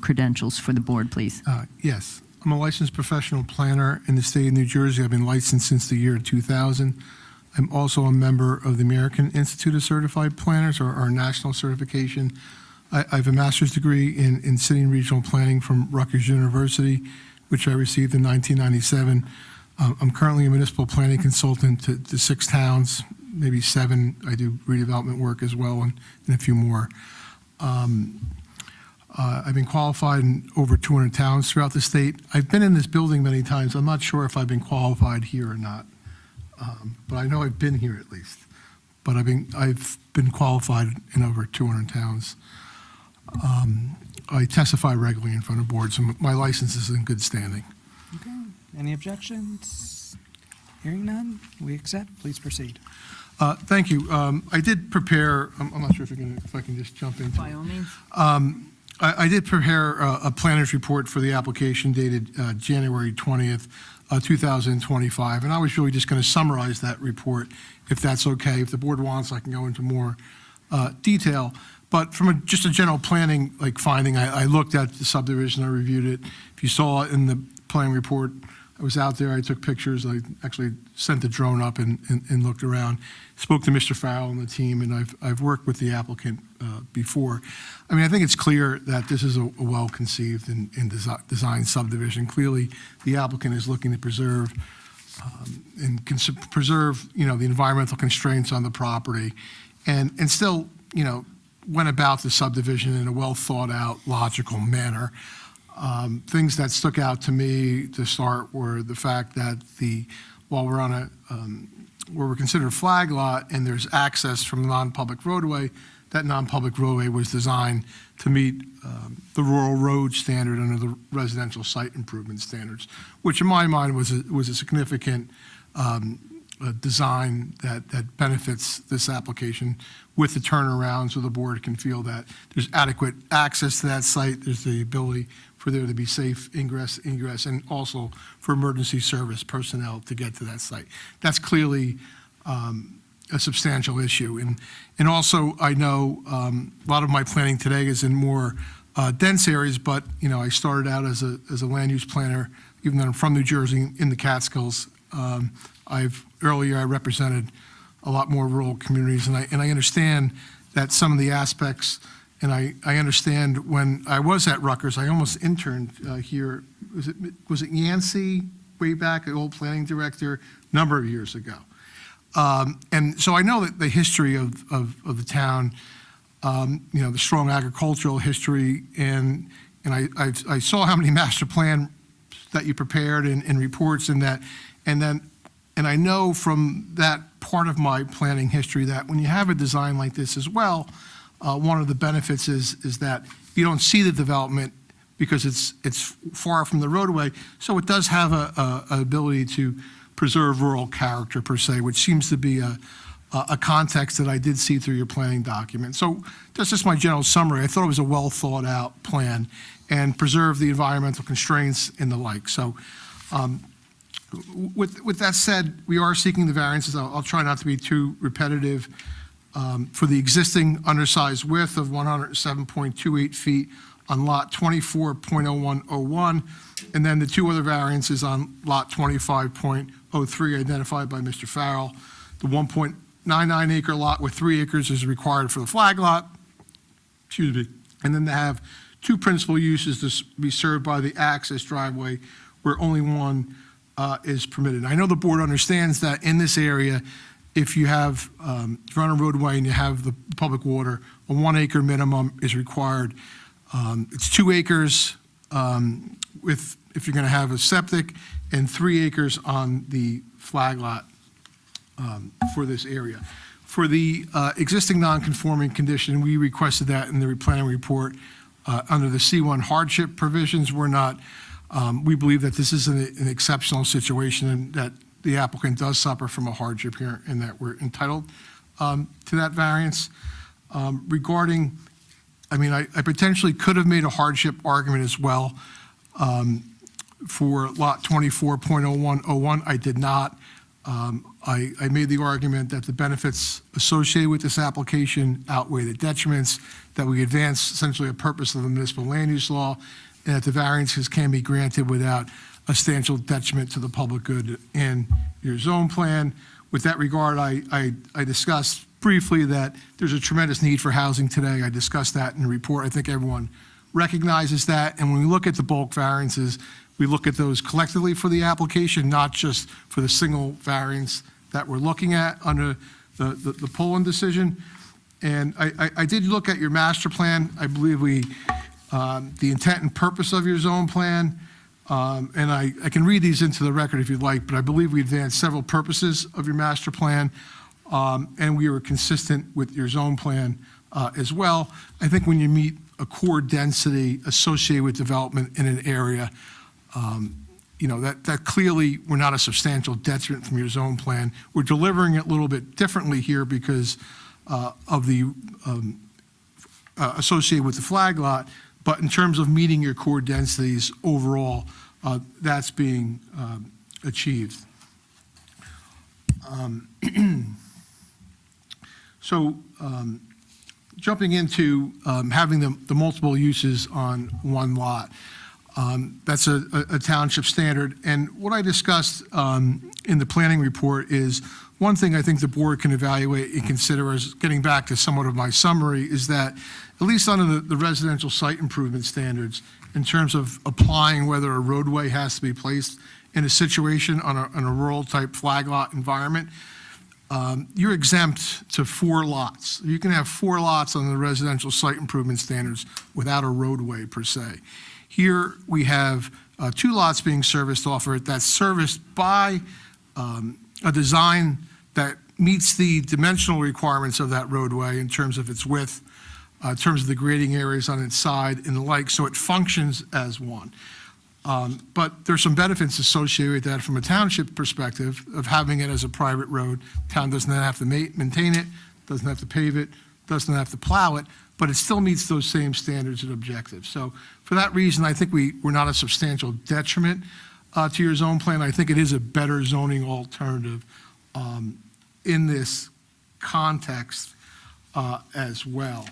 credentials for the board, please? Yes, I'm a licensed professional planner in the state of New Jersey. I've been licensed since the year 2000. I'm also a member of the American Institute of Certified Planners, or our national certification. I have a master's degree in city and regional planning from Rutgers University, which I received in 1997. I'm currently a municipal planning consultant to 6 towns, maybe 7. I do redevelopment work as well, and a few more. I've been qualified in over 200 towns throughout the state. I've been in this building many times. I'm not sure if I've been qualified here or not, but I know I've been here at least. But I've been qualified in over 200 towns. I testify regularly in front of boards, and my license is in good standing. Okay. Any objections? Hearing none, we accept. Please proceed. Thank you. I did prepare, I'm not sure if I can just jump into By it. all means. I did prepare a planner's report for the application dated January 20th, 2025, and I was really just going to summarize that report, if that's okay. If the board wants, I can go into more detail. But from just a general planning finding, I looked at the subdivision, I reviewed it. If you saw it in the planning report, I was out there, I took pictures, I actually sent the drone up and looked around, spoke to Mr. Farrell and the team, and I've worked with the applicant before. I mean, I think it's clear that this is a well-conceived and designed subdivision. Clearly, the applicant is looking to preserve the environmental constraints on the property, and still, went about the subdivision in a well-thought-out, logical manner. Things that stuck out to me to start were the fact that while we're on where we're considered a flag lot and there's access from the non-public roadway, that non-public roadway was designed to meet the rural road standard under the residential site improvement standards, which in my mind was a significant design that benefits this application with the turnaround, so the board can feel that there's adequate access to that site, there's the ability for there to be safe ingress, and also for emergency service personnel to get to that site. That's clearly a substantial issue. And also, I know a lot of my planning today is in more dense areas, but, I started out as a land use planner, even though I'm from New Jersey, in the Catskills. Earlier I represented a lot more rural communities, and I understand that some of the aspects, and I understand when I was at Rutgers, I almost interned here, was it Yancey, way back, the old planning director, a number of years ago. And so I know that the history of the town, the strong agricultural history, and I saw how many master plan that you prepared and reports and that, and I know from that part of my planning history that when you have a design like this as well, one of the benefits is that you don't see the development because it's far from the roadway, so it does have a ability to preserve rural character per se, which seems to be a context that I did see through your planning document. So that's just my general summary. I thought it was a well thought out plan and preserve the environmental constraints and the like. So with that said, we are seeking the variances. I'll try not to be too repetitive. For the existing undersized width of 107.28 feet on lot 24.0101, and then the two other variances on lot 25.03 identified by Mr. Farrell. The 1.99 acre lot with 3 acres is required for the flag lot, excuse me, and then to have two principal uses to be served by the access driveway where only one is permitted. I know the board understands that in this area, if you have, if you're on a roadway and you have the public water, a 1 acre minimum is required It's 2 acres with, if you're going to have a septic, and 3 acres on the flag lot for this area. For the existing non-conforming condition, we requested that in the replanning report under the C1 hardship provisions. We believe that this is an exceptional situation and that the applicant does suffer from a hardship here and that we're entitled to that variance. Regarding, I potentially could have made a hardship argument as well for lot 24.0101. I did not. I made the argument that the benefits associated with this application outweigh the detriments, that we advance essentially a purpose of the municipal land use law, and that the variances can be granted without a substantial detriment to the public good in your zone plan. With that regard, I discussed briefly that there's a tremendous need for housing today. I discussed that in the report. I think everyone recognizes that. And when we look at the bulk variances, we look at those collectively for the application, not just for the single variance that we're looking at under the Poland decision. And I did look at your master plan. I believe the intent and purpose of your zone plan, and I can read these into the record if you'd like, but I believe we advanced several purposes of your master plan, and we were consistent with your zone plan as well. I think when you meet a core density associated with development in an area, that clearly we're not a substantial detriment from your zone plan. We're delivering it a little bit differently here because of the associated with the flag lot, but in terms of meeting your core densities overall, that's being achieved. So jumping into having the multiple uses on one lot, that's a township standard. And what I discussed in the planning report is one thing I think the board can evaluate and consider, as getting back to somewhat of my summary, is that at least under the residential site improvement standards, in terms of applying whether a roadway has to be placed in a situation on a rural type flag lot environment, you're exempt to 4 lots. You can have 4 lots on the residential site improvement standards without a roadway per se. Here we have 2 lots being serviced off of it that's serviced by a design that meets the dimensional requirements of that roadway in terms of its width, in terms of the grading areas on its side and the like, so it functions as one. But there's some benefits associated with that from a township perspective of having it as a private road. Town doesn't have to maintain it, doesn't have to pave it, doesn't have to plow it, but it still meets those same standards and objectives. So for that reason, I think we're not a substantial detriment to your zone plan. I think it is a better zoning alternative in this context as well.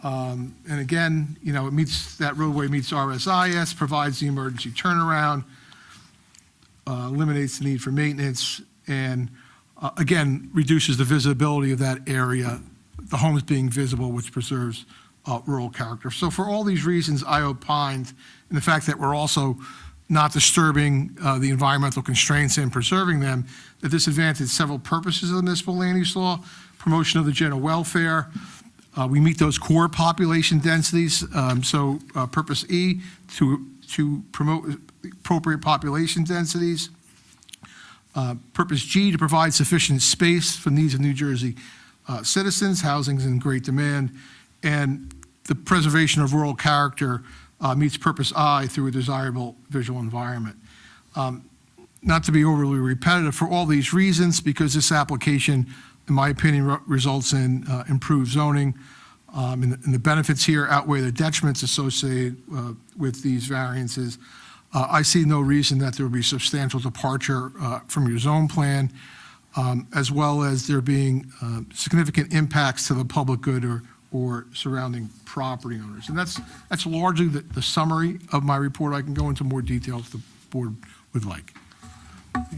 And again, it meets, that roadway meets RSIS, provides the emergency turnaround, eliminates the need for maintenance, and again, reduces the visibility of that area, the homes being visible, which preserves rural character. So for all these reasons, I opined in the fact that we're also not disturbing the environmental constraints and preserving them, that this advances several purposes of the municipal land use law, promotion of the general welfare. We meet those core population densities. So purpose E, to promote appropriate population densities. Purpose G, to provide sufficient space for the needs of New Jersey citizens. Housing is in great demand. And the preservation of rural character meets purpose I through a desirable visual environment. Not to be overly repetitive, for all these reasons, because this application, in my opinion, results in improved zoning, and the benefits here outweigh the detriments associated with these variances, I see no reason that there would be substantial departure from your zone plan, as well as there being significant impacts to the public good or surrounding property owners. And that's largely the summary of my report. I can go into more detail if the board would like. Thank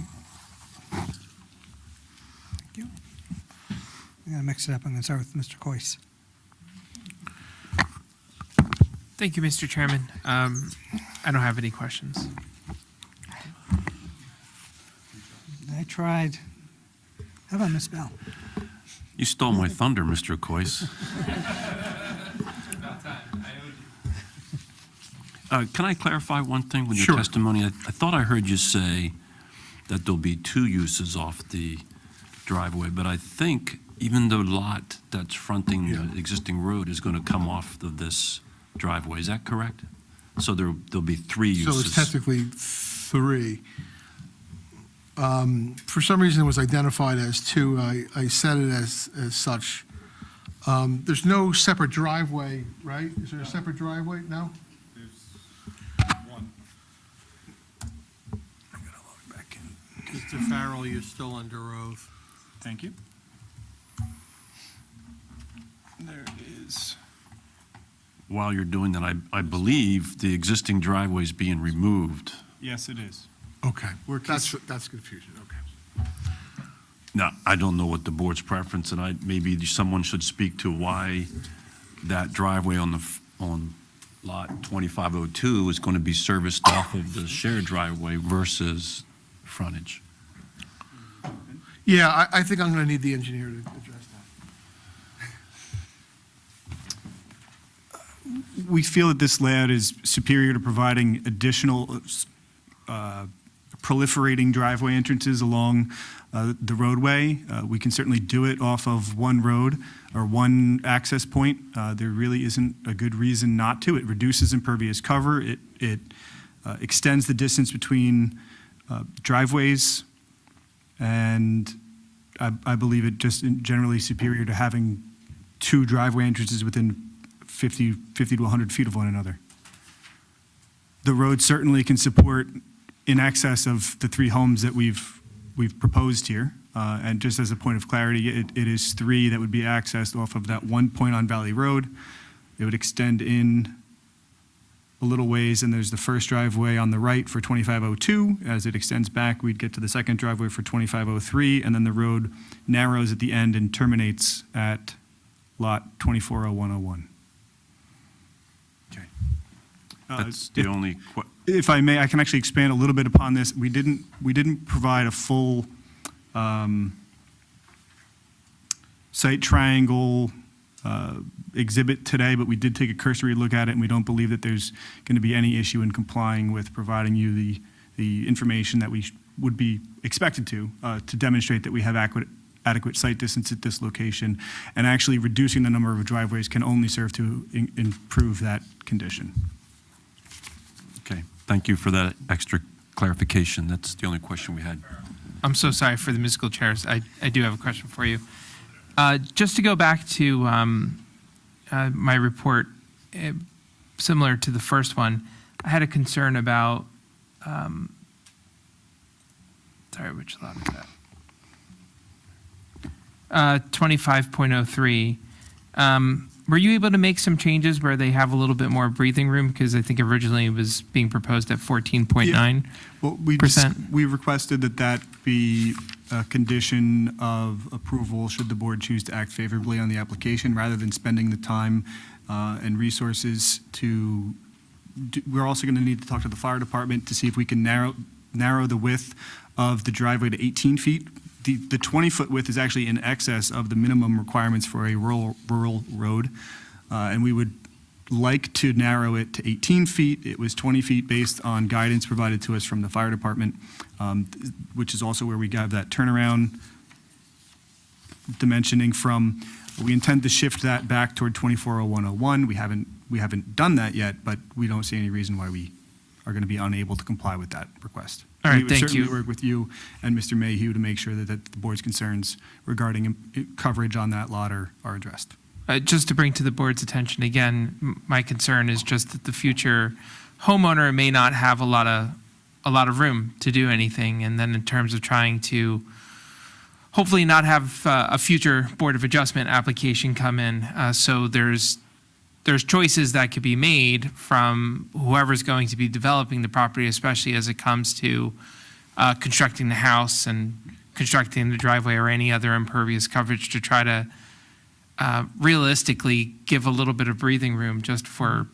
you. I'm going to mix it up. I'm going to start with Mr. Coyce. Thank you, Mr. Chairman. I don't have any questions. I tried. How about Ms. Bell? You stole my thunder, Mr. Coyce. Can I clarify one thing with your Sure. testimony? I thought I heard you say that there'll be two uses off the driveway, but I think even the lot that's fronting the existing road is going to come off of this driveway. Is that correct? So there'll be three So uses. it's technically three. For some reason, it was identified as two. I said it as such. There's no separate driveway, right? Is there a separate driveway? No? Mr. Farrell, you're still under oath. Thank you. There is. While you're doing that, I believe the existing driveway is being removed. Yes, it is. Okay. That's confusion, okay. Now, I don't know what the board's preference, and maybe someone should speak to why that driveway on lot 2502 is going to be serviced off of the shared driveway versus frontage. Yeah, I think I'm going to need the engineer to address that. We feel that this layout is superior to providing additional proliferating driveway entrances along the roadway. We can certainly do it off of one road or one access point. There really isn't a good reason not to. It reduces impervious cover. It extends the distance between driveways, and I believe it just generally superior to having two driveway entrances within 50 to 100 feet of one another. The road certainly can support in excess of the three homes that we've proposed here. And just as a point of clarity, it is three that would be accessed off of that one point on Valley Road. It would extend in a little ways, and there's the first driveway on the right for 2502. As it extends back, we'd get to the second driveway for 2503, and then the road narrows at the end and terminates at lot 240101. Okay. Uh, That's the only, If I may, I can actually expand a little bit upon this. We didn't provide a full site triangle exhibit today, but we did take a cursory look at it, and we don't believe that there's going to be any issue in complying with providing you the information that we would be expected to demonstrate that we have adequate site distance at this location, and actually reducing the number of driveways can only serve to improve that condition. okay, thank you for that extra clarification. That's the only question we had. I'm so sorry for the musical chairs. I do have a question for you. Just to go back to my report, similar to the first one, I had a concern about, sorry, which lot is that? 25.03. Were you able to make some changes where they have a little bit more breathing room? Because I think originally it was being proposed at 14.9. Well, percent. we requested that be a condition of approval should the board choose to act favorably on the application, rather than spending the time and resources to, we're also going to need to talk to the fire department to see if we can narrow the width of the driveway to 18 feet. The 20-foot width is actually in excess of the minimum requirements for a rural road, and we would like to narrow it to 18 feet. It was 20 feet based on guidance provided to us from the fire department, which is also where we got that turnaround dimensioning from. We intend to shift that back toward 240101. We haven't done that yet, but we don't see any reason why we are going to be unable to comply with that request. All right, We would thank certainly you. work with you and Mr. Mayhew to make sure that the board's concerns regarding coverage on that lot are addressed. Just to bring to the board's attention again, my concern is just that the future homeowner may not have a lot of room to do anything, and then in terms of trying to hopefully not have a future Board of Adjustment application come in, so there's choices that could be made from whoever's going to be developing the property, especially as it comes to constructing the house and constructing the driveway or any other impervious coverage, to try to realistically give a little bit of breathing room just for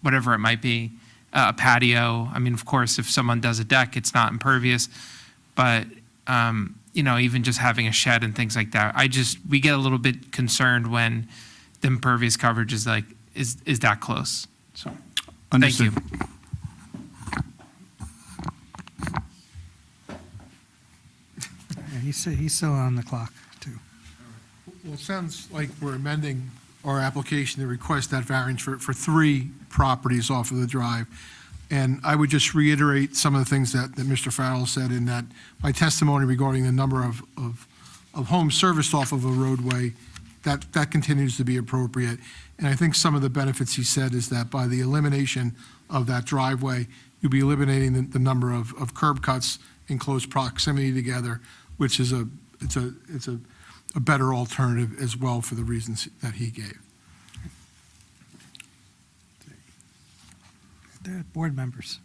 whatever it might be, a patio. I mean, of course, if someone does a deck, it's not impervious, but even just having a shed and things like that. We get a little bit concerned when the impervious coverage is that close. So, thank Understood. you. he's still on the clock, too. Well, it sounds like we're amending our application to request that variance for 3 properties off of the drive. And I would just reiterate some of the things that Mr. Farrell said in that my testimony regarding the number of homes serviced off of a roadway, that continues to be appropriate. And I think some of the benefits he said is that by the elimination of that driveway, you'll be eliminating the number of curb cuts in close proximity together, which is a better alternative as well for the reasons that he gave. There, board members.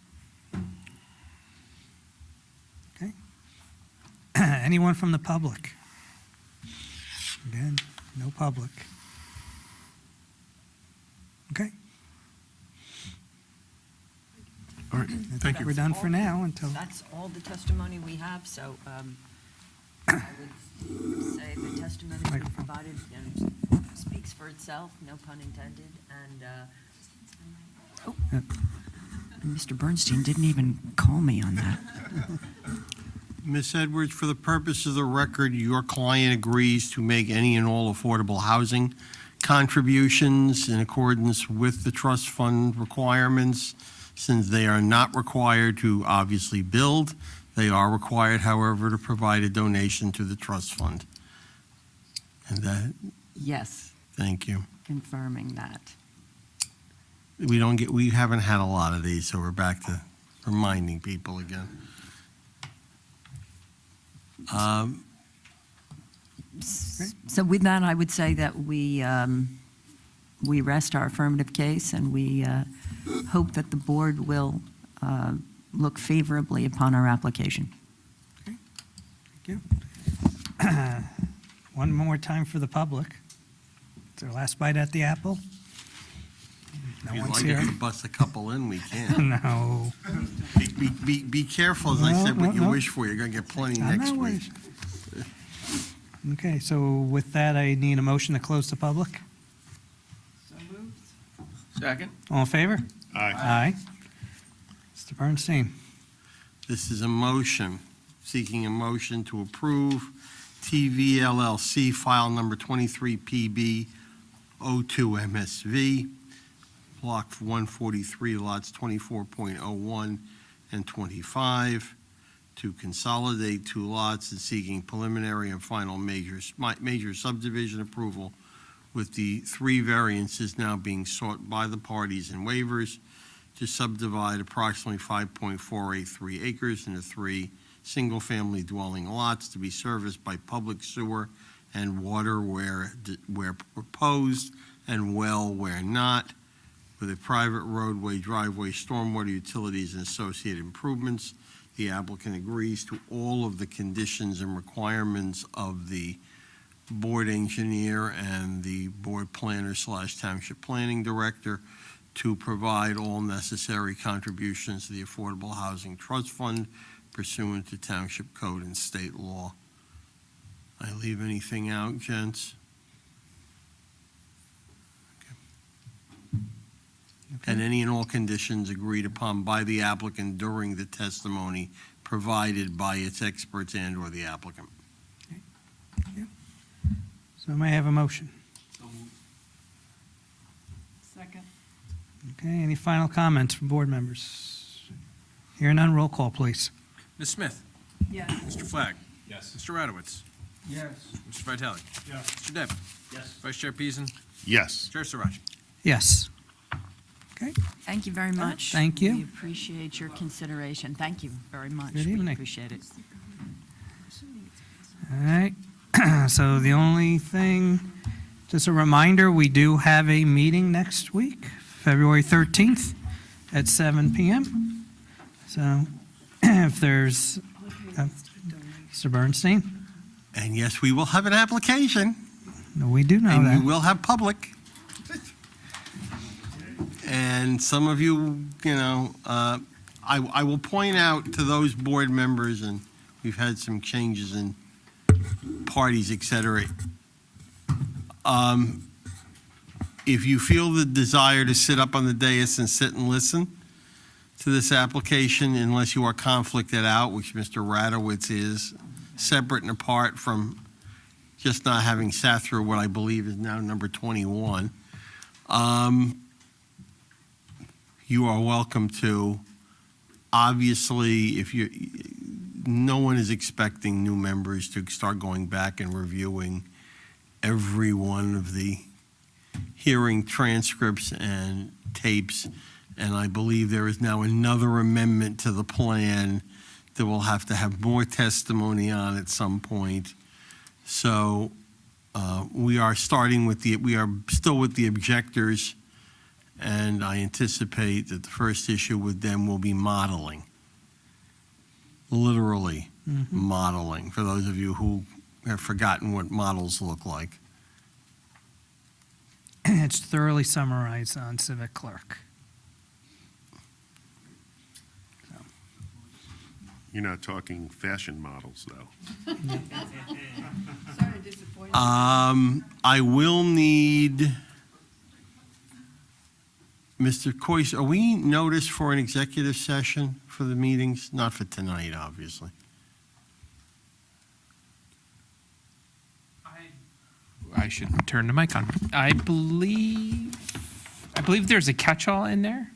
Okay. Anyone from the public? Again, no public. Okay. All right, thank you. We're done for now until, That's all the testimony we have, so I would say the testimony we Microphone. provided speaks for itself, no pun intended, and Mr. Bernstein didn't even call me on that. Ms. Edwards, for the purpose of the record, your client agrees to make any and all affordable housing contributions in accordance with the trust fund requirements. Since they are not required to obviously build, they are required, however, to provide a donation to the trust fund. And that, Yes, thank you. confirming that. We haven't had a lot of these, so we're back to reminding people again. So with that, I would say that we rest our affirmative case, and we hope that the board will look favorably upon our application. thank you. One more time for the public. It's their last bite at the apple. No If you'd one's like here. us to bust a couple in, we can. No. Be careful, as I No, said, what you no. wish for. You're going to get plenty I'm next not week. worried. Okay, so with that, I need a motion to close the public. So moved. Second? All in favor? Aye. Aye. Mr. Bernstein. This is a motion, seeking a motion to approve TV LLC file number 23PB 02MSV, block 143, lots 24.01 and 25, to consolidate 2 lots and seeking preliminary and final major subdivision approval, with the 3 variances now being sought by the parties and waivers to subdivide approximately 5.483 acres into 3 single-family dwelling lots to be serviced by public sewer and water where proposed, and well where not, with a private roadway, driveway, stormwater utilities, and associated improvements. The applicant agrees to all of the conditions and requirements of the board engineer and the board planner / township planning director to provide all necessary contributions to the Affordable Housing Trust Fund pursuant to township code and state law. I leave anything out, gents? And any and all conditions agreed upon by the applicant during the testimony provided by its experts and/or the applicant. So may I have a motion? Second. Okay, any final comments from board members? Hearing none, roll call, please. Ms. Smith? Yes. Mr. Flagg? Yes. Mr. Radowitz? Yes. Mr. Vitale? Yes. Mr. Devon? Yes. Vice Chair Peason? Yes. Chair Sarachi? Yes. Okay, Thank you very much. Thank you. We appreciate your consideration. Thank you very much. Good We evening. appreciate it. all right. So the only thing, just a reminder, we do have a meeting next week, February 13th at 7 PM. So if there's, Mr. Bernstein? And yes, we will have an application, No, we do know and we that. will have public. And some of you, I will point out to those board members, and we've had some changes in parties, et cetera. If you feel the desire to sit up on the dais and sit and listen to this application, unless you are conflicted out, which Mr. Radowitz is, separate and apart from just not having sat through what I believe is now number 21. You are welcome to. Obviously, no one is expecting new members to start going back and reviewing every one of the hearing transcripts and tapes. And I believe there is now another amendment to the plan that will have to have more testimony on at some point. So we are still with the objectors, and I anticipate that the first issue with them will be modeling. Literally modeling, for those of you who have forgotten what models look like. It's thoroughly summarized on Civic Clerk. You're not talking fashion models, though. Sorry, disappointed. I will need, Mr. Coyce, are we noticed for an executive session for the meetings? Not for tonight, obviously. I should turn the mic on. I believe there's a catch-all in there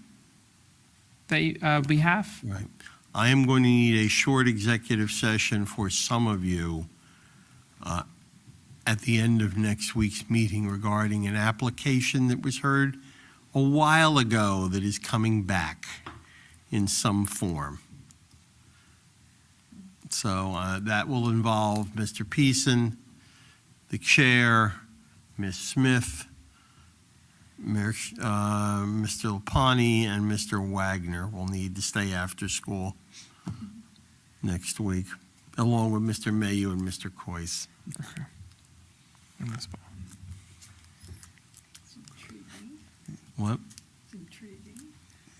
that we have. Right. I am going to need a short executive session for some of you at the end of next week's meeting regarding an application that was heard a while ago that is coming back in some form. So that will involve Mr. Peason, the chair, Ms. Smith, Mr. Lapani, and Mr. Wagner will need to stay after school next week, along with Mr. Mayu and Mr. Coyce. It's intriguing. What? It's intriguing.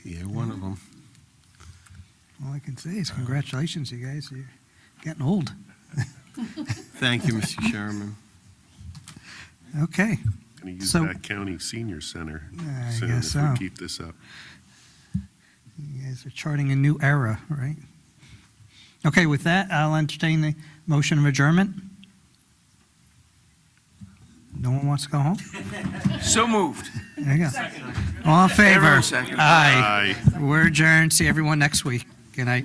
Yeah, one of them. All I can say is congratulations, you guys. You're getting old. Thank you, Mr. Chairman. Okay. Going to use So- that county senior center I soon guess if so. we keep this up. You guys are charting a new era, right? Okay, with that, I'll entertain the motion of adjournment. No one wants to go home? So moved. There you go. All in favor? Everyone second. Aye. Aye. We're adjourned. See everyone next week. Good night.